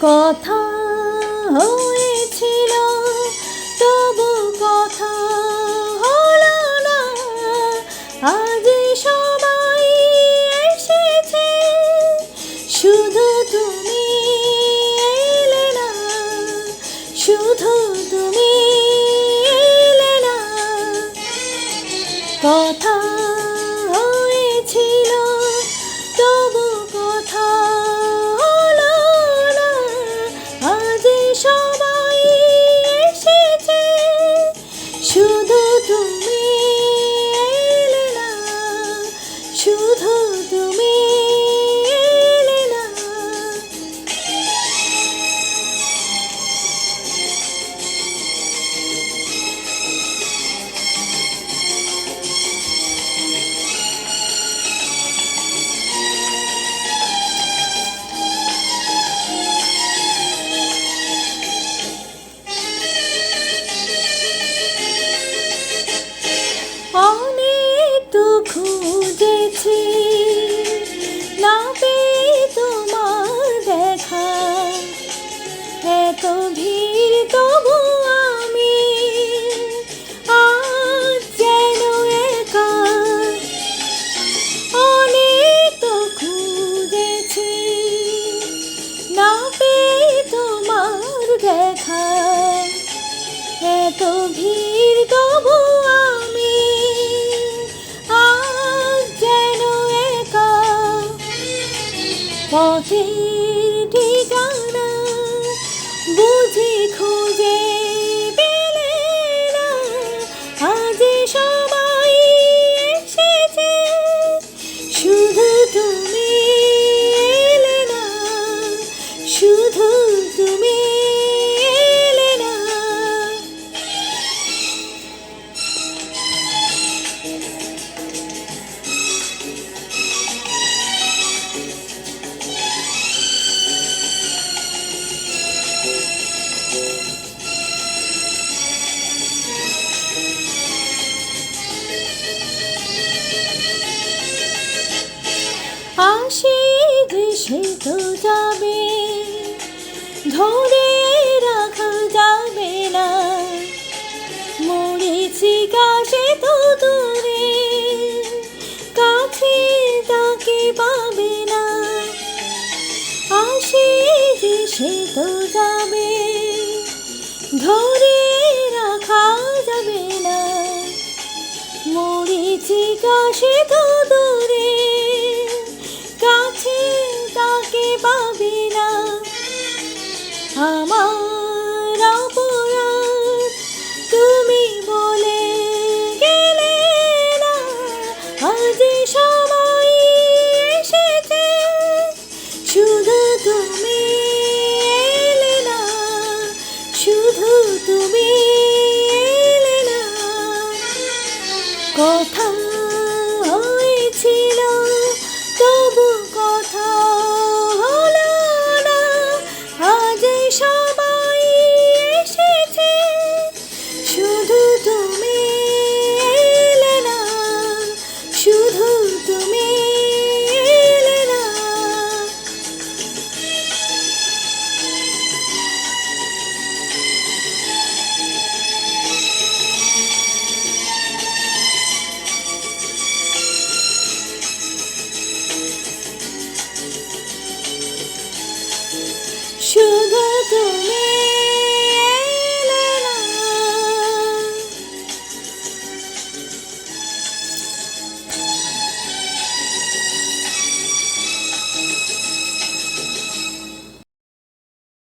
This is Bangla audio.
কথা হয়েছিল তবু কথা হলো না, আজ সবাই এসেছে শুধু তুমি এলে না, শুধু তুমি এলে না। কথা হয়েছিল তবু কথা হলো না, আজ সবাই এসেছে শুধু তুমি এলে না, শুধু তুমি এলে না। অনেক তো খুঁজেছি না পেয়ে তোমার দেখা, এত ভিড় তবু আমি আজ যেন একা। অনেক তো খুঁজেছি না পেয়ে তোমার দেখা, এত ভিড় তবু আমি আজ যেন একা। পথের ঠিকানা বুঝি খুঁজে পেলে না, আজ সবাই এসেছে শুধু তুমি এলে না, শুধু তুমি এলে না। আসি যে সে তো যাবে, ধরে রাখা যাবে না, মরেছি কাছে তো দূরে, কাছে তাকে পাবে না। আসি যে সে তো যাবে, ধরে রাখা যাবে না, মরেছি কাছে তো দূরে, কাছে তাকে পাবে না। আমার অপরাধ তুমি বলে গেলে না, আজ সবাই এসেছে শুধু তুমি এলে না, শুধু তুমি এলে না। কথা হয়েছিল তবু কথা হলো না, আজ সবাই এসেছে শুধু তুমি এলে না, শুধু তুমি এলে না। শুধু